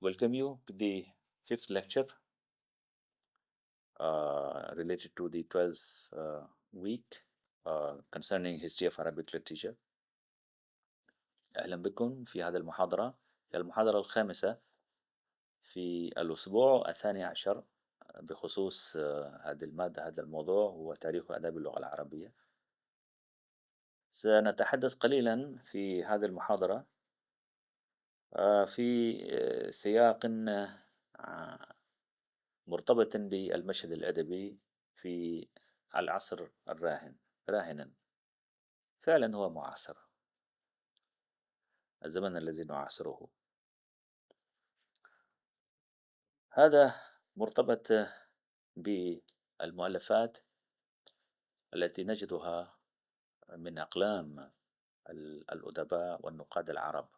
Welcome you to the fifth lecture related to the 12th week concerning history of Arabic literature. أهلا بكم في هذه المحاضرة، هي المحاضرة الخامسة في الأسبوع الثاني عشر بخصوص هذه المادة. هذا الموضوع هو تاريخ وآداب اللغة العربية. سنتحدث قليلا في هذه المحاضرة في سياق مرتبط بالمشهد الأدبي في العصر راهنا. فعلا هو معاصر، الزمن الذي نعاصره هذا مرتبط بالمؤلفات التي نجدها من أقلام الأدباء والنقاد العرب.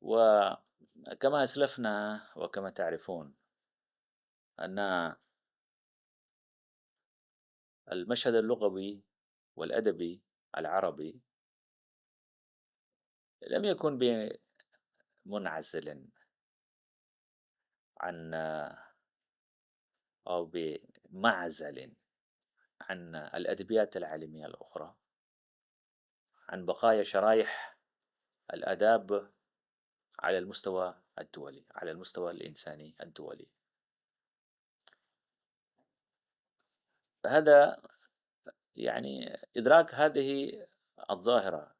وكما أسلفنا وكما تعرفون أن المشهد اللغوي والأدبي العربي لم يكن بمنعزل عن أو بمعزل عن الأدبيات العالمية الأخرى، عن بقايا شرائح الآداب على المستوى الدولي، على المستوى الإنساني الدولي. هذا يعني إدراك هذه الظاهرة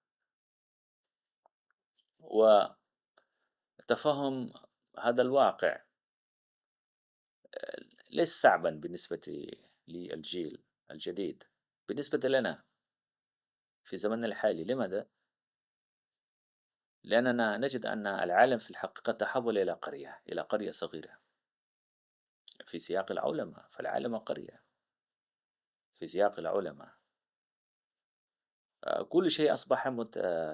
وتفهم هذا الواقع ليس صعبا بالنسبة للجيل الجديد، بالنسبة لنا في زمننا الحالي. لماذا؟ لأننا نجد أن العالم في الحقيقة تحول إلى قرية صغيرة في سياق العولمة، فالعالم قرية في سياق العولمة. كل شيء أصبح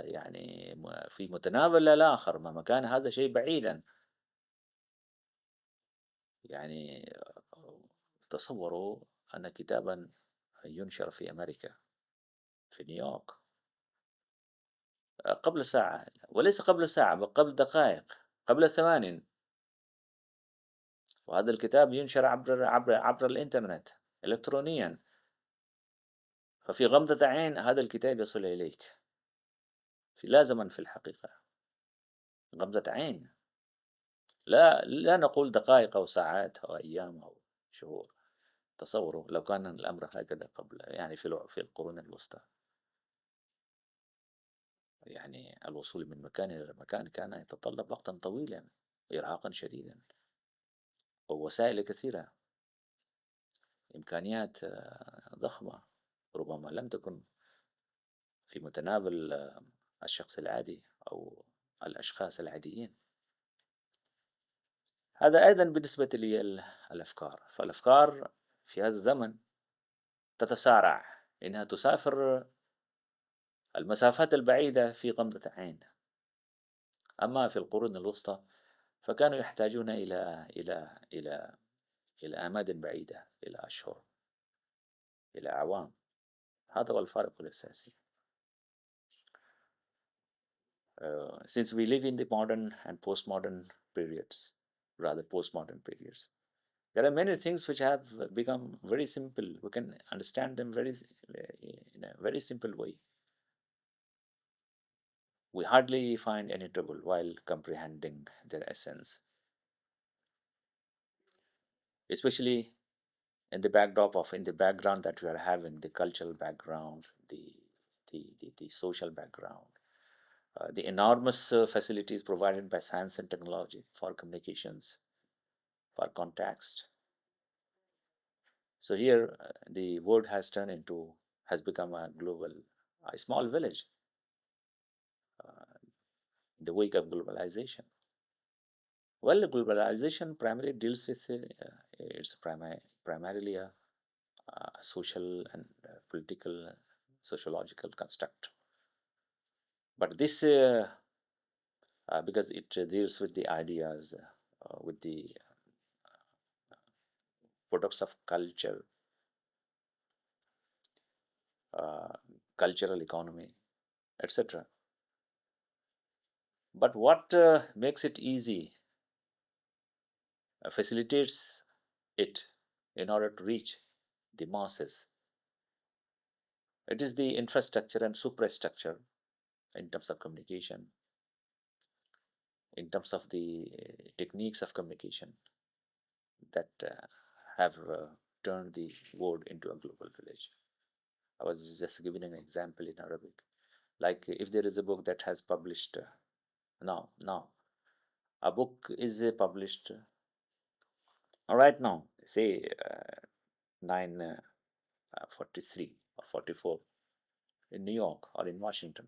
يعني في متناول الآخر، مهما كان هذا شيء بعيدا. يعني تصوروا أن كتابا ينشر في أمريكا في نيويورك قبل ساعة، وليس قبل ساعة بل قبل دقائق، قبل ثوان، وهذا الكتاب ينشر عبر الإنترنت إلكترونيا، ففي غمضة عين هذا الكتاب يصل إليك لا زمن في الحقيقة، غمضة عين. لا نقول دقائق أو ساعات أو أيام أو شهور. تصوروا لو كان الأمر هكذا قبل، يعني في القرون الوسطى، يعني الوصول من مكان إلى مكان كان يتطلب وقتا طويلا وإرهاقا شديدا ووسائل كثيرة، إمكانيات ضخمة ربما لم تكن في متناول الشخص العادي أو الأشخاص العاديين. هذا أيضا بالنسبة للأفكار، فالأفكار في هذا الزمن تتسارع، إنها تسافر المسافات البعيدة في غمضة عين. أما في القرون الوسطى فكانوا يحتاجون إلى آماد بعيدة، إلى أشهر، إلى أعوام. هذا هو الفارق الأساسي. Since we live in the modern and postmodern periods, there are many things which have become very simple. We can understand them in a very simple way. We hardly find any trouble while comprehending their essence, especially in the background that we are having, the cultural background, the social background, the enormous facilities provided by science and technology for communications, for context. So here the world has become a small village in the wake of globalization. Well, globalization primarily deals with it's primarily a social and political, sociological construct. But this, because it deals with the ideas, with the products of culture, cultural economy, etc. But what makes it easy, facilitates it in order to reach the masses. It is the infrastructure and superstructure in terms of communication, in terms of the techniques of communication that have turned the world into a global village. I was just giving an example in Arabic. Like if there is a book that has published now, a book is published right now, say 9:43 or 44 in New York or in Washington.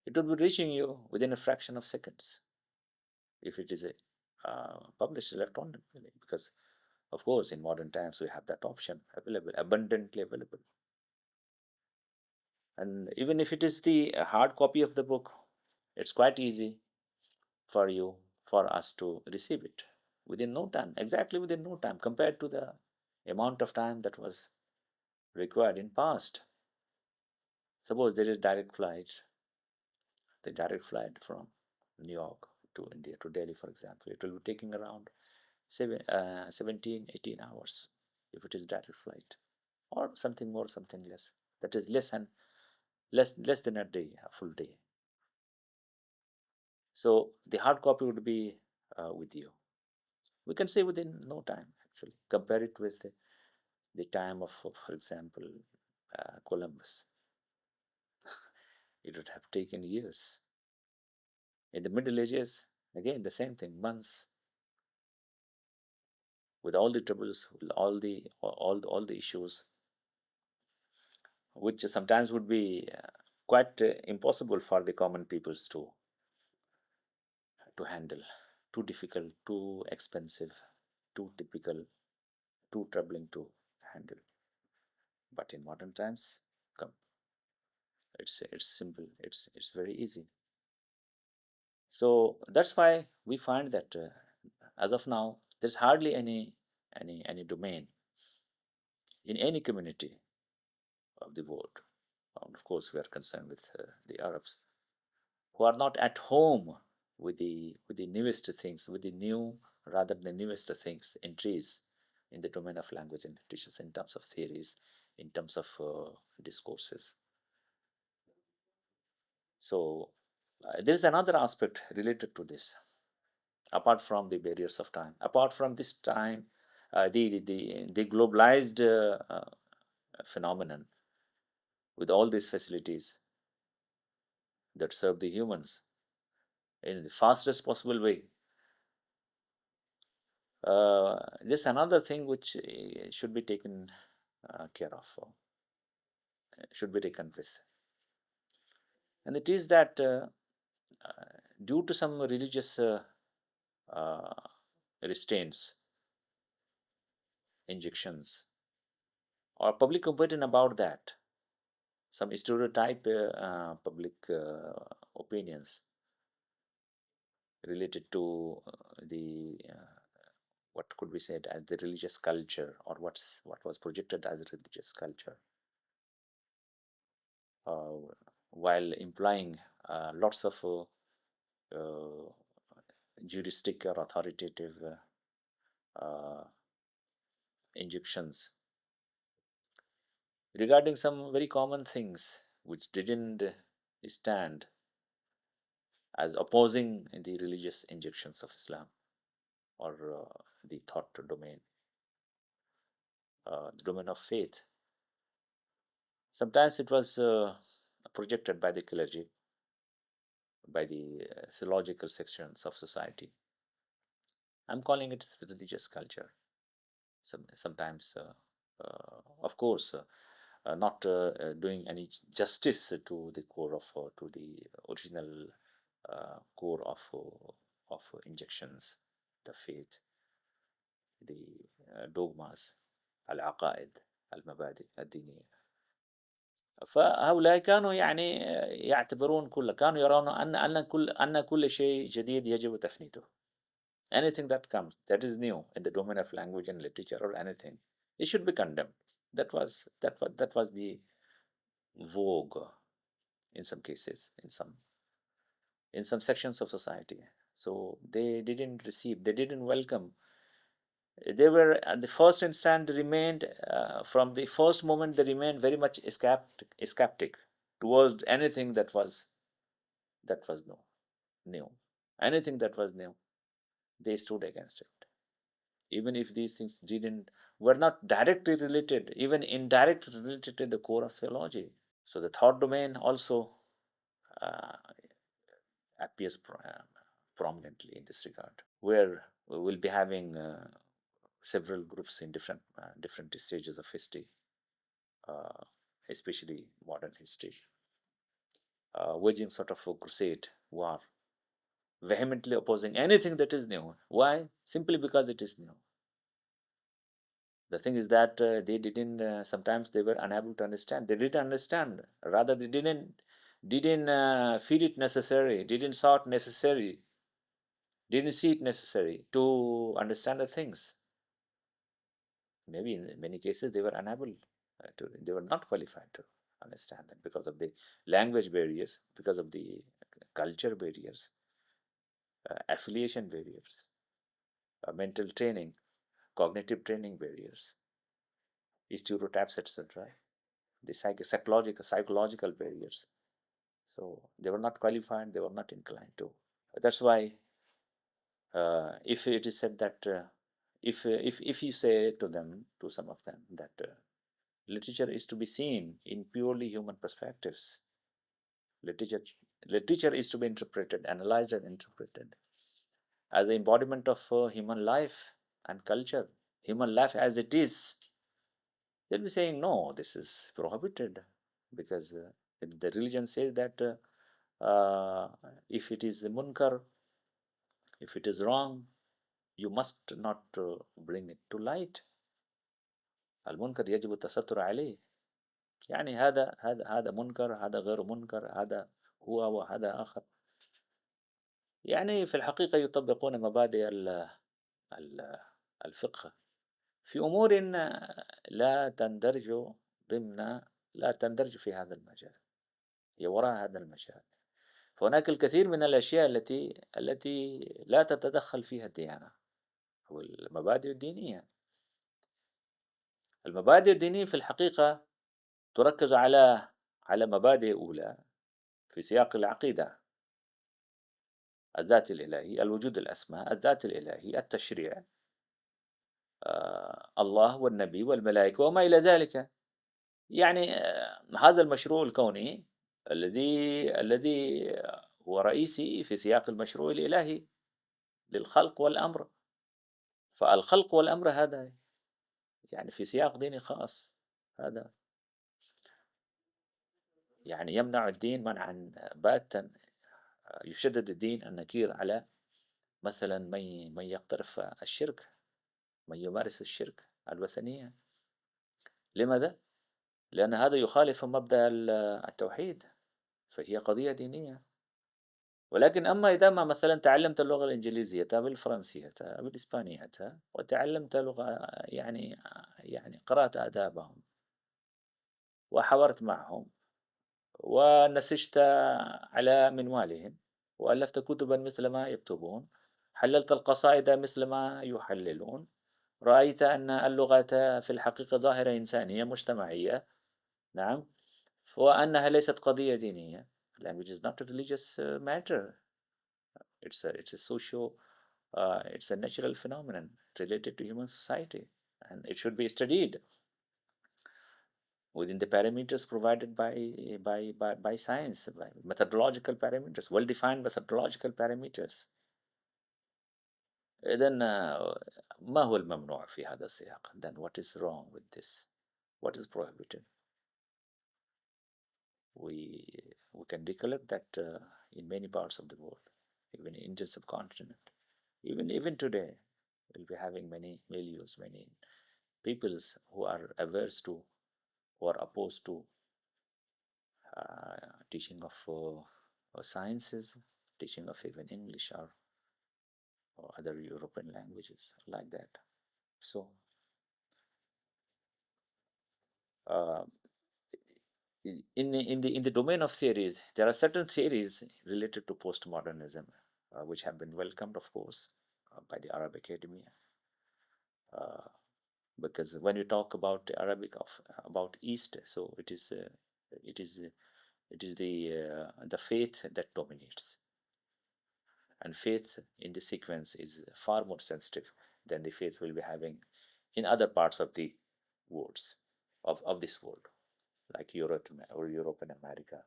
It would be reaching you within a fraction of seconds if it is a published electronically, because of course in modern times we have that option available, abundantly available. And even if it is the hard copy of the book, it's quite easy for you, for us to receive it within no time, exactly within no time, compared to the amount of time that was required in past. Suppose there is direct flight, the direct flight from New York to India, to Delhi, for example, it will be taking around 17, 18 hours if it is direct flight, or something more, something less. That is less than a day, a full day. So the hard copy would be with you. We can say within no time, actually. Compare it with the time of, for example, Columbus. It would have taken years. In the Middle Ages, again, the same thing, months, with all the troubles, with all the issues, which sometimes would be quite impossible for the common peoples to handle. Too difficult, too expensive, too typical, too troubling to handle. But in modern times, come, it's simple. It's very easy. So that's why we find that as of now, there's hardly any domain in any community of the world. And of course, we are concerned with the Arabs, who are not at home with the newest things, with the new rather than the newest things, entries in the domain of language and literature, in terms of theories, in terms of discourses. So there is another aspect related to this, apart from the barriers of time, apart from this time, the globalized phenomenon with all these facilities that serve the humans in the fastest possible way. This another thing which should be taken care of, should be taken with, and it is that due to some religious uh, restraints, injections, or public opinion about that, some stereotype public opinions related to the what could be said as the religious culture, or what was projected as a religious culture, uh, while implying lots of juristic or authoritative injections regarding some very common things which didn't stand as opposing the religious injections of Islam, or the thought domain, the domain of faith. Sometimes it was projected by the clergy, by the theological sections of society. I'm calling it religious culture. Sometimes, of course, not doing any justice to the core of, to the original core of injections, the faith, the dogmas, العقائد, المبادئ الدينية. فهؤلاء كانوا يعني يعتبرون كانوا يرون أن كل شيء جديد يجب تفنيده. Anything that comes that is new in the domain of language and literature, or anything, it should be condemned. That was the vogue in some cases, in some sections of society. So they didn't receive, they didn't welcome. They were at the first instant, they remained, from the first moment, they remained very much skeptic towards anything that was new. Anything that was new, they stood against it. Even if these things didn't were not directly related, even indirectly related to the core of theology. So the thought domain also uh, appears prominently in this regard, where we will be having several groups in different stages of history, uh, especially modern history, waging sort of a crusade war, vehemently opposing anything that is new. Why? Simply because it is new. The thing is that they didn't. Sometimes they were unable to understand. They didn't understand. Rather, they didn't feel it necessary. Didn't thought necessary. Didn't see it necessary to understand the things. Maybe in many cases they were unable to. They were not qualified to understand that because of the language barriers, because of the culture barriers, affiliation barriers, mental training, cognitive training barriers, stereotypes, etc. The psychological barriers. So they were not qualified, they were not inclined to. That's why if it is said that if you say to them, to some of them, that literature is to be seen in purely human perspectives, literature literature is to be interpreted, analyzed, and interpreted as the embodiment of human life and culture, human life as it is, they'll be saying, no, this is prohibited because the religion says that if it is a munkar, if it is wrong, you must not bring it to light. المنكر يجب التستر عليه. يعني هذا منكر، هذا غير منكر، هذا هو وهذا آخر. يعني في الحقيقة يطبقون مبادئ الفقه في أمور لا تندرج ضمن لا تندرج في هذا المجال، هي وراء هذا المجال. فهناك الكثير من الأشياء التي لا تتدخل فيها الديانة والمبادئ الدينية. المبادئ الدينية في الحقيقة تركز على مبادئ أولى في سياق العقيدة: الذات الإلهي، الوجود الأسمى، الذات الإلهي، التشريع، الله والنبي والملائكة وما إلى ذلك. يعني هذا المشروع الكوني الذي هو رئيسي في سياق المشروع الإلهي للخلق والأمر. فالخلق والأمر هذا يعني في سياق ديني خاص، هذا يعني يمنع الدين منعا باتا. يشدد الدين النكير على مثلا من يقترف الشرك، من يمارس الشرك الوثنية. لماذا؟ لأن هذا يخالف مبدأ التوحيد، فهي قضية دينية. ولكن أما إذا ما مثلا تعلمت اللغة الإنجليزية بالفرنسية بالإسبانية وتعلمت لغة يعني قرأت آدابهم وحاورت معهم ونسجت على منوالهم وألفت كتبا مثل ما يكتبون، حللت القصائد مثل ما يحللون، رأيت أن اللغة في الحقيقة ظاهرة إنسانية مجتمعية، نعم، وأنها ليست قضية دينية. Language is not a religious matter. It's a social, it's a natural phenomenon related to human society, and it should be studied within the parameters provided by science, by methodological parameters, well-defined methodological parameters. إذن ما هو الممنوع في هذا السياق؟ Then what is wrong with this? What is prohibited? We can recollect that in many parts of the world, even in Indian subcontinent, even today, we'll be having many milieux, many peoples who are averse to or opposed to teaching of sciences, teaching of even English or other European languages like that. So in the domain of theories, there are certain theories related to postmodernism, which have been welcomed, of course, by the Arab Academy, uh, because when you talk about Arabic of about East, so it is it is the faith that dominates, and faith in the sequence is far more sensitive than the faith we'll be having in other parts of the worlds of this world, like Europe or Europe and America.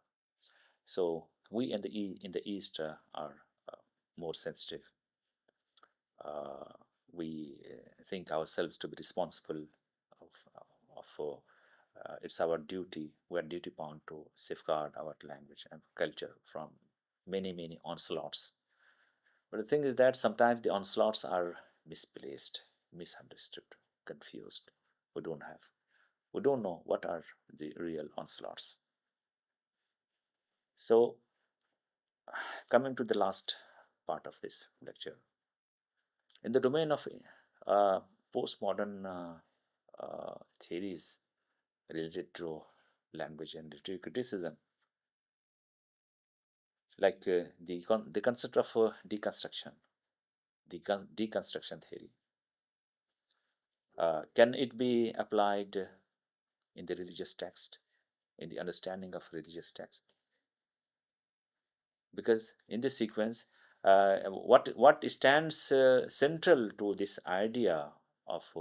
So we in in the East are more sensitive. Uh, we think ourselves to be responsible it's our duty. We are duty bound to safeguard our language and culture from many onslaughts. But the thing is that sometimes the onslaughts are misplaced, misunderstood, confused. We don't have, we don't know what are the real onslaughts. So, coming to the last part of this lecture, in the domain of postmodern theories related to language and literary criticism, like the concept of deconstruction, deconstruction theory, can it be applied in the religious text, in the understanding of religious text? Because in this sequence, what stands central to this idea of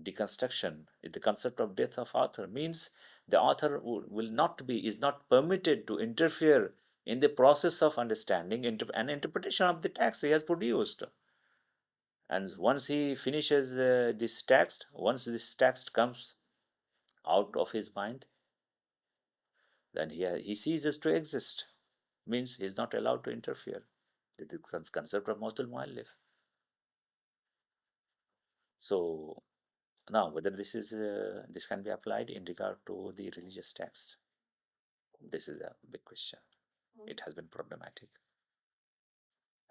deconstruction is the concept of death of author. Means the author will not be, is not permitted to interfere in the process of understanding and interpretation of the text he has produced. And once he finishes this text, once this text comes out of his mind, then he ceases to exist. Means he is not allowed to interfere. The concept of Mautul Muallif. So now, whether this can be applied in regard to the religious text, this is a big question. It has been problematic.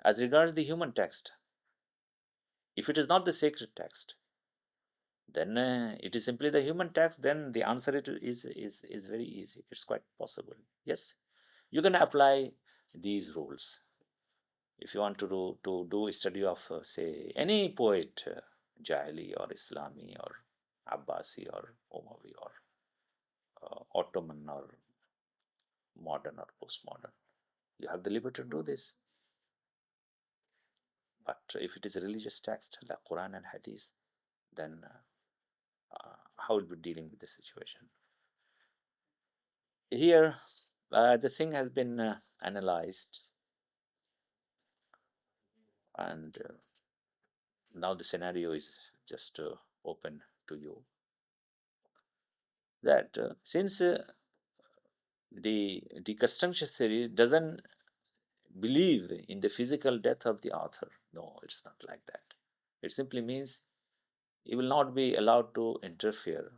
As regards the human text, if it is not the sacred text, then it is simply the human text. Then the answer is very easy. It's quite possible. Yes, you can apply these rules. If you want to do a study of say any poet, Jahili or Islami or Abbasi or Umayyad or Ottoman or modern or postmodern, you have the liberty to do this. But if it is a religious text like Quran and Hadith, then how will be dealing with the situation? Here, the thing has been analyzed, and now the scenario is just open to you. That since the deconstruction theory doesn't believe in the physical death of the author, no, it's not like that. It simply means he will not be allowed to interfere.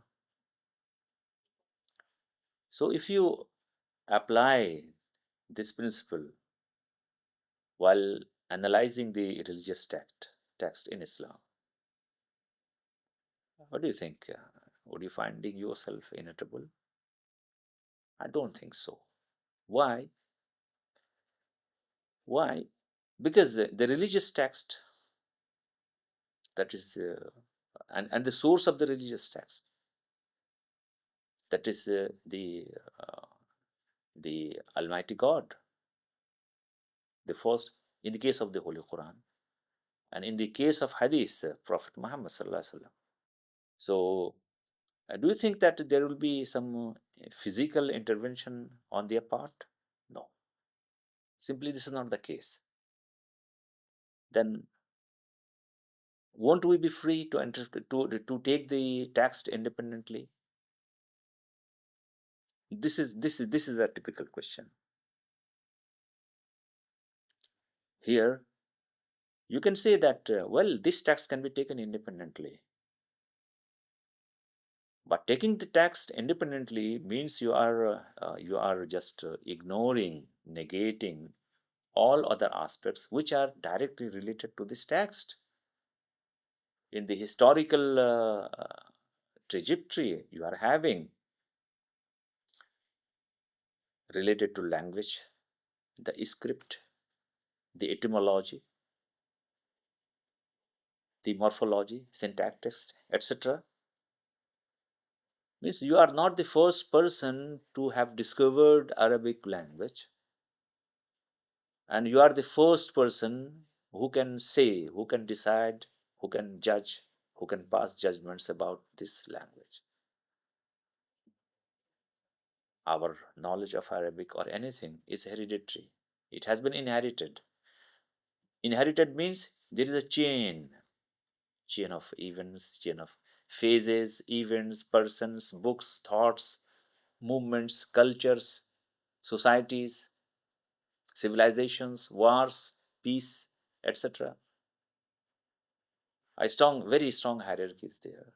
So, if you apply this principle while analyzing the religious text in Islam, what do you think? Would you finding yourself irritable? I don't think so. Why? Why? Because the religious text, that is, and the source of the religious text, that is uh, the Almighty God, the first, in the case of the Holy Quran, and in the case of Hadith, Prophet Muhammad sallallahu alaihi wasallam. So, do you think that there will be some physical intervention on their part? No. Simply, this is not the case. Then, won't we be free to to take the text independently? This is a typical question. Here, you can say that well, this text can be taken independently. But taking the text independently means you are just ignoring, negating all other aspects which are directly related to this text. In the historical trajectory you are having, related to language, the script, the etymology, the morphology, syntactics, etc. Means you are not the first person to have discovered Arabic language, and you are the first person who can say, who can decide, who can judge, who can pass judgments about this language. Our knowledge of Arabic or anything is hereditary. It has been inherited. Inherited means there is a chain of events, chain of phases, events, persons, books, thoughts, movements, cultures, societies, civilizations, wars, peace, etc. A strong, very strong hierarchy is there.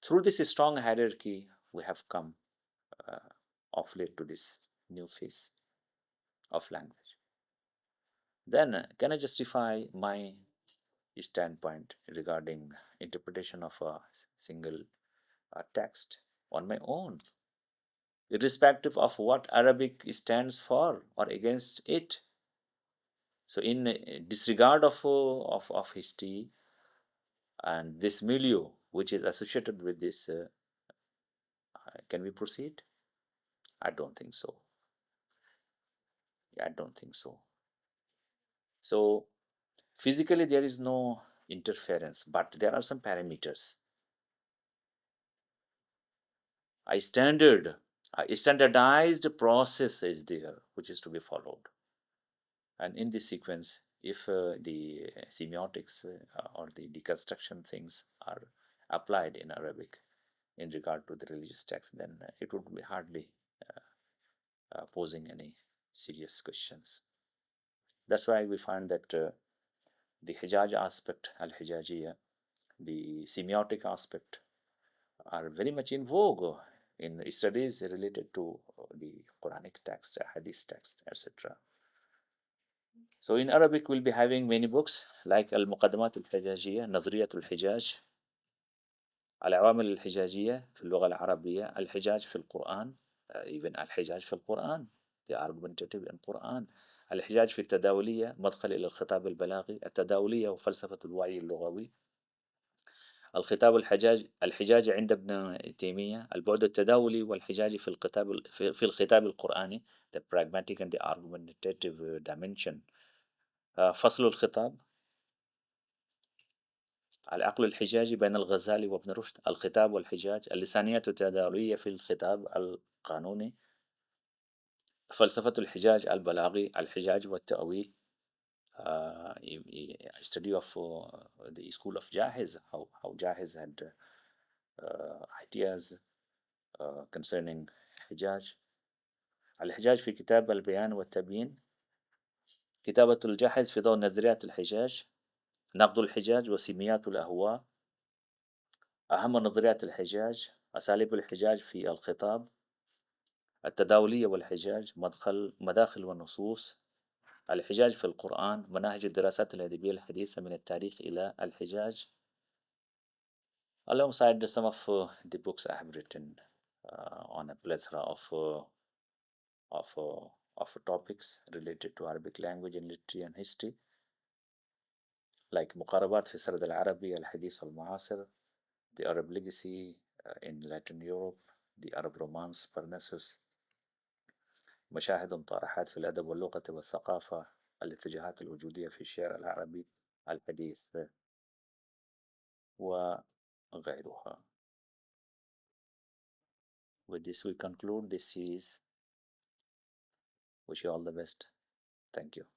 Through this strong hierarchy, we have come uh, of late to this new phase of language. Then, can I justify my standpoint regarding interpretation of a single text on my own, irrespective of what Arabic stands for or against it? So, in disregard of history and this milieu which is associated with this, can we proceed? I don't think so. Yeah, I don't think so. So, physically, there is no interference, but there are some parameters. A standardized process is there which is to be followed. And in this sequence, if the semiotics or the deconstruction things are applied in Arabic in regard to the religious text, then it would be hardly posing any serious questions. That's why we find that the Hijaz aspect, al-Hijaziyya, the semiotic aspect, are very much in vogue in studies related to the Quranic text, Hadith text, etc. So in Arabic, we'll be having many books like Al-Muqaddamat al-Hijaziyya, Nazriyat al-Hijaj, العوامل الحجاجية في اللغة العربية الحجاج في القرآن even الحجاج في القرآن the argumentative in Quran الحجاج في التداولية مدخل إلى الخطاب البلاغي التداولية وفلسفة الوعي اللغوي الخطاب الحجاجي عند ابن تيمية البعد التداولي والحجاجي في في الخطاب القرآني the pragmatic and the argumentative dimension فصل الخطاب العقل الحجاجي بين الغزالي وابن رشد الخطاب والحجاج اللسانية التداولية في الخطاب القانوني فلسفة الحجاج البلاغي الحجاج والتأويل study of the school of Jahiz, how Jahiz had ideas concerning حجاج الحجاج في كتاب البيان والتبيين كتابة الجاحظ في ضوء نظريات الحجاج نقد الحجاج وسيميات الأهواء أهم نظريات الحجاج أساليب الحجاج في الخطاب التداولية والحجاج مداخل والنصوص الحجاج في القرآن مناهج الدراسات الأدبية الحديثة من التاريخ إلى الحجاج alongside some of the books I have written on a plethora of, uh, of topics related to Arabic language and literature and history like مقاربات في السرد العربي الحديث والمعاصر the Arab legacy in Latin Europe the Arab romance Parnassus مشاهد طارحات في الأدب واللغة والثقافة الاتجاهات الوجودية في الشعر العربي الحديث وغيرها. With this we conclude this series. Wish you all the best. Thank you.